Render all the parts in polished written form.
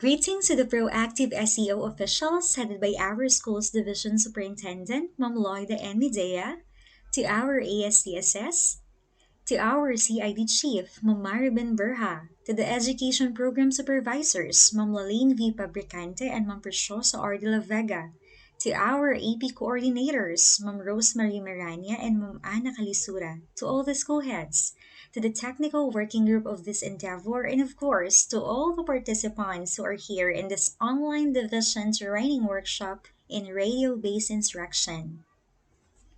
Greetings to the Proactive SEO officials headed by our school's Division Superintendent, Ma'am Lloyda N. Medea, to our ASCSS, to our CID Chief, Ma'am Maribin Berha, to the Education Program Supervisors, Ma'am Laline V. Fabricante and Ma'am Preciosa R. de la Vega, to our AP Coordinators, Ma'am Rosemary Marania and Ma'am Ana Calisura, to all the school heads, to the technical working group of this endeavor, and of course, to all the participants who are here in this online division training workshop in radio-based instruction.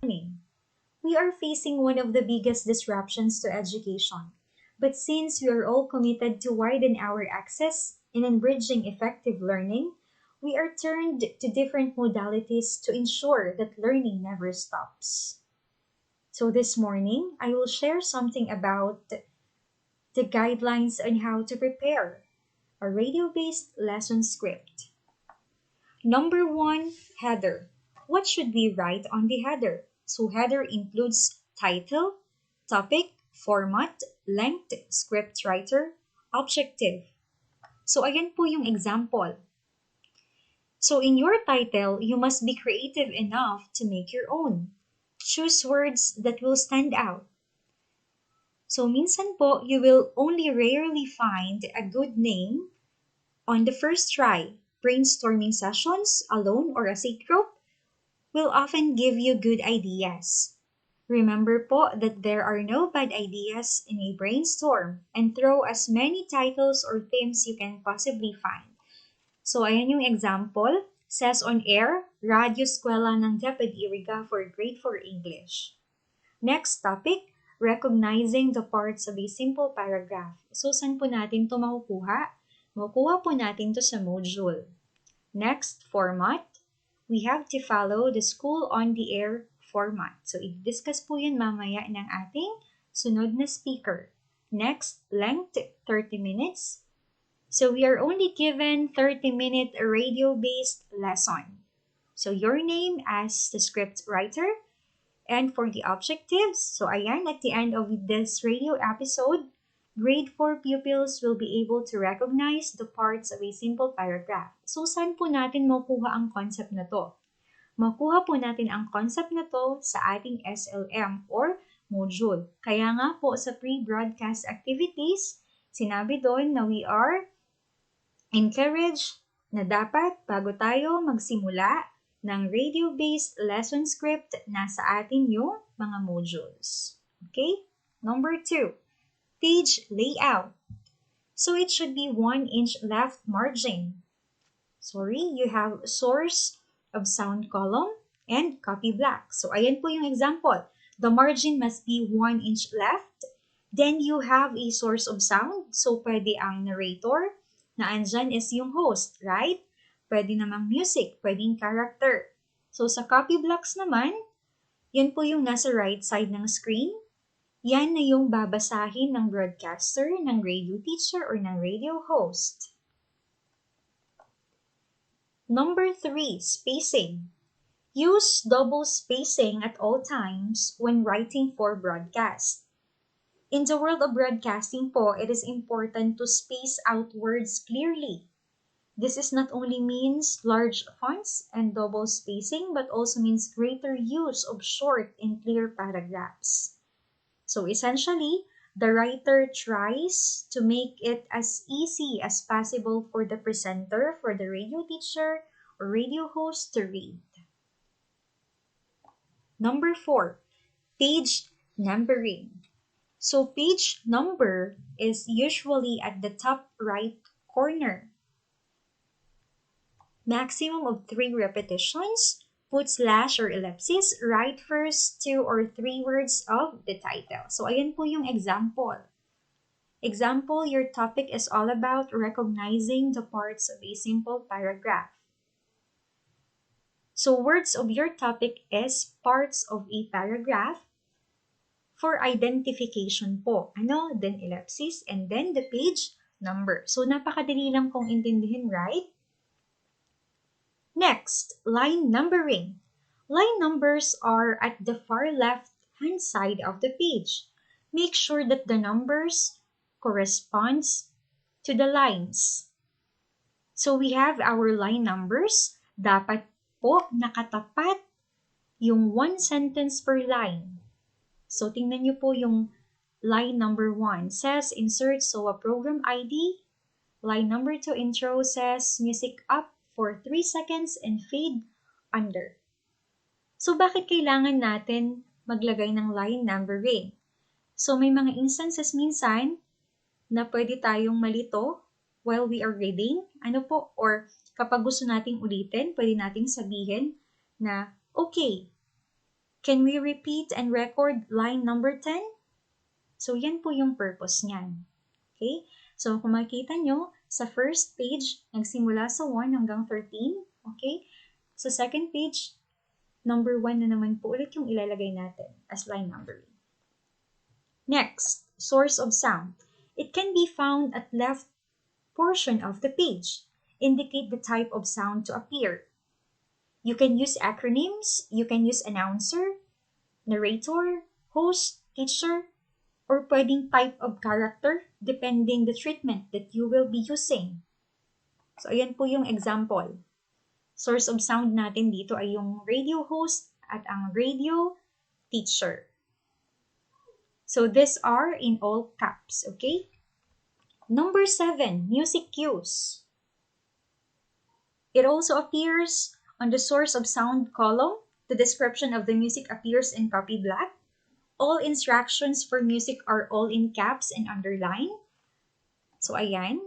We are facing one of the biggest disruptions to education. But since we are all committed to widen our access and in bridging effective learning, we are turned to different modalities to ensure that learning never stops. So this morning, I will share something about the guidelines on how to prepare a radio-based lesson script. Number one, header. What should we write on the header? So header includes title, topic, format, length, script writer, objective. So ayan po yung example. So in your title, you must be creative enough to make your own. Choose words that will stand out. So minsan po, you will only rarely find a good name on the first try. Brainstorming sessions, alone or as a group, will often give you good ideas. Remember po that there are no bad ideas in a brainstorm and throw as many titles or themes you can possibly find. So ayan yung example, says on air, Radyo Eskwela ng Deped Iriga for Grade 4 English. Next topic, recognizing the parts of a simple paragraph. So saan po natin ito makukuha? Makukuha po natin ito sa module. Next, format. We have to follow the school on the air format. So, i-discuss po yan mamaya ng ating sunod na speaker. Next, length, 30 minutes. So, we are only given 30-minute radio-based lesson. So, your name as the script writer. And for the objectives, so ayan, at the end of this radio episode, Grade 4 pupils will be able to recognize the parts of a simple paragraph. So, saan po natin makuha ang concept na to? Makuha po natin ang concept na to sa ating SLM or module. Kaya nga po sa pre-broadcast activities, sinabi doon na we are encouraged na dapat bago tayo magsimula ng radio-based lesson script, nasa atin yung mga modules. Okay? Number 2. Page layout. So it should be 1 inch left margin. You have source of sound column and copy block. So ayan po yung example. The margin must be 1 inch left. Then you have a source of sound. So pwede ang narrator na andyan is yung host, right? Pwede namang music, pwedeng character. So sa copy blocks naman, yan po yung nasa right side ng screen. Yan na yung babasahin ng broadcaster, ng radio teacher, or ng radio host. Number 3, spacing. Use double spacing at all times when writing for broadcast. In the world of broadcasting po, it is important to space out words clearly. This is not only means large fonts and double spacing, but also means greater use of short and clear paragraphs. So essentially, the writer tries to make it as easy as possible for the presenter, for the radio teacher, or radio host to read. Number 4, page numbering. So page number is usually at the top right corner. Maximum of 3 repetitions. Put slash or ellipsis right first 2 or 3 words of the title. So, ayan po yung example. Example, your topic is all about recognizing the parts of a simple paragraph. So, words of your topic is parts of a paragraph for identification po. Then ellipsis and then the page number. So, napakadali lang kong intindihin, right? Next, line numbering. Line numbers are at the far left-hand side of the page. Make sure that the numbers corresponds to the lines. So we have our line numbers. Dapat po nakatapat yung one sentence per line. So tingnan nyo po yung line number 1 says insert SOA program ID. Line number 2 intro says music up for 3 seconds and fade under. So bakit kailangan natin maglagay ng line numbering? So may mga instances minsan na pwede tayong malito while we are reading. Ano po? Or kapag gusto nating ulitin, pwede nating sabihin na, okay, can we repeat and record line number 10? So yan po yung purpose niyan. Okay? So kung makikita nyo, sa first page, nagsimula sa 1 hanggang 13. Okay? Sa second page, number 1 na naman po ulit yung ilalagay natin as line numbering. Next, source of sound. It can be found at left portion of the page. Indicate the type of sound to appear. You can use acronyms, you can use announcer, narrator, host, teacher, or pwedeng type of character depending the treatment that you will be using. So, ayan po yung example. Source of sound natin dito ay yung radio host at ang radio teacher. So, these are in all caps, okay? Number 7, music cues. It also appears on the source of sound column. The description of the music appears in copy black. All instructions for music are all in caps and underline. So, ayan.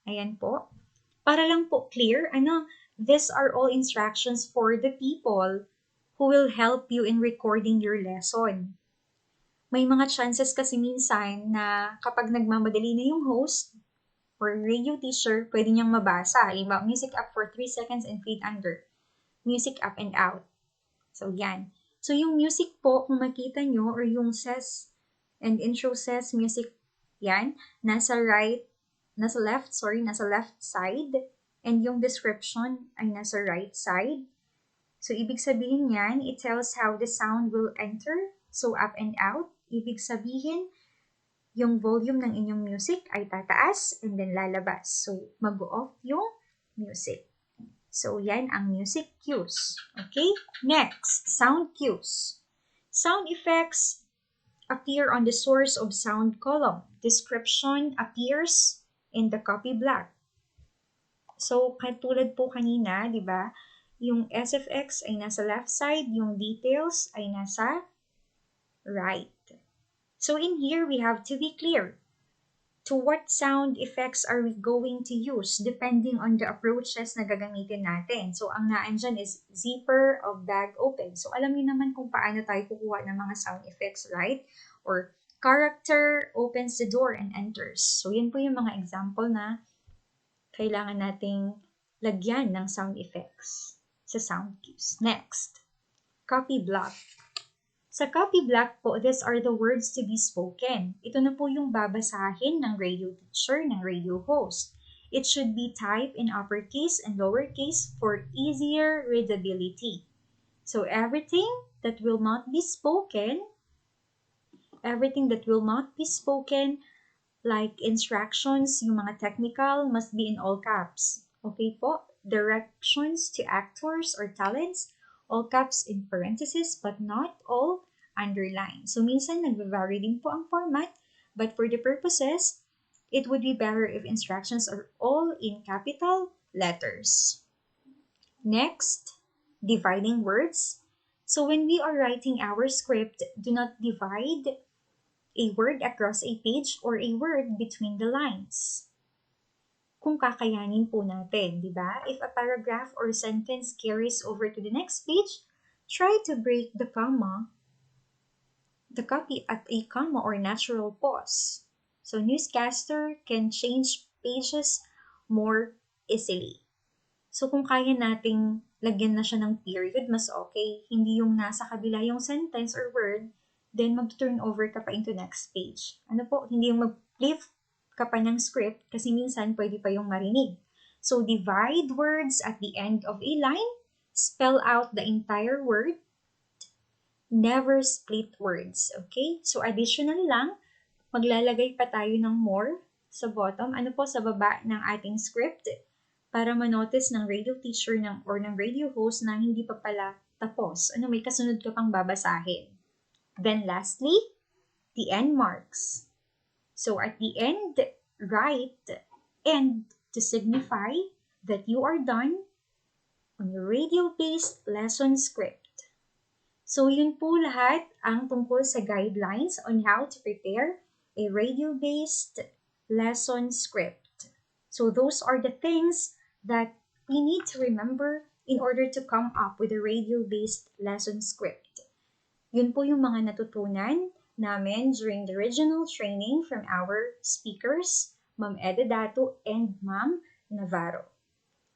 Ayan po. Para lang po clear, these are all instructions for the people who will help you in recording your lesson. May mga chances kasi minsan na kapag nagmamadali na yung host or radio teacher, pwede niyang mabasa. Halimbawa, music up for 3 seconds and fade under. Music up and out. So, yan. So, yung music po, kung makita nyo, or yung says and intro says music, yan, nasa left side, and yung description ay nasa right side. So, ibig sabihin yan, it tells how the sound will enter, so up and out. Ibig sabihin, yung volume ng inyong music ay tataas and then lalabas. So, mag-off yung music. So, yan ang music cues. Okay? Next, sound cues. Sound effects appear on the source of sound column. Description appears in the copy black. So, katulad po kanina, di ba? Yung SFX ay nasa left side, yung details ay nasa right. So, in here, we have to be clear. To what sound effects are we going to use depending on the approaches na gagamitin natin. So, ang naan dyan is zipper of bag open. So, alam niyo naman kung paano tayo kukuha ng mga sound effects, right? Or character opens the door and enters. So, yun po yung mga example na kailangan nating lagyan ng sound effects sa sound cues. Next, copy block. Sa copy block po, these are the words to be spoken. Ito na po yung babasahin ng radio teacher, ng radio host. It should be typed in uppercase and lowercase for easier readability. So everything that will not be spoken, like instructions, yung mga technical, must be in all caps. Okay po? Directions to actors or talents, all caps in parentheses, but not all underline. So, minsan nagva-vary din po ang format, but for the purposes, it would be better if instructions are all in capital letters. Next, dividing words. So, when we are writing our script, do not divide a word across a page or a word between the lines. Kung kakayanin po natin, di ba? If a paragraph or sentence carries over to the next page, try to break the copy at a comma or natural pause. So, newscaster can change pages more easily. So, kung kaya nating lagyan na siya ng period, mas okay. Hindi yung nasa kabila yung sentence or word, then mag-turn over ka pa into next page. Ano po? Hindi yung mag-flip ka pa ng script kasi minsan pwede pa yung marinig. So, divide words at the end of a line. Spell out the entire word. Never split words. Okay? So, additional lang, maglalagay pa tayo ng more sa bottom. Ano po sa baba ng ating script? para manotice ng radio teacher or ng radio host na hindi pa pala tapos. May kasunod ka pang babasahin. Then lastly, the end marks. So at the end, write end to signify that you are done on your radio-based lesson script. So yun po lahat ang tungkol sa guidelines on how to prepare a radio-based lesson script. So those are the things that we need to remember in order to come up with a radio-based lesson script. Yun po yung mga natutunan namin during the regional training from our speakers, Ma'am Eda Dato and Ma'am Navarro.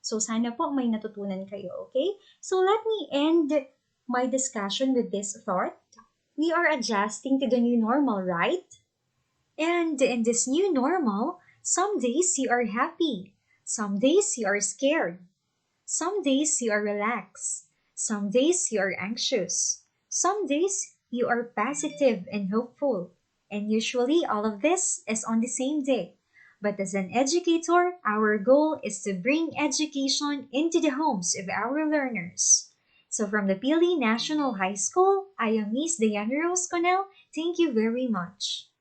So sana po may natutunan kayo, okay? So let me end my discussion with this thought. We are adjusting to the new normal, right? And in this new normal, some days you are happy, some days you are scared, some days you are relaxed, some days you are anxious, some days you are positive and hopeful, and usually all of this is on the same day. But as an educator, our goal is to bring education into the homes of our learners. So from the Pili National High School, I am Miss Diana Rose Conel. Thank you very much.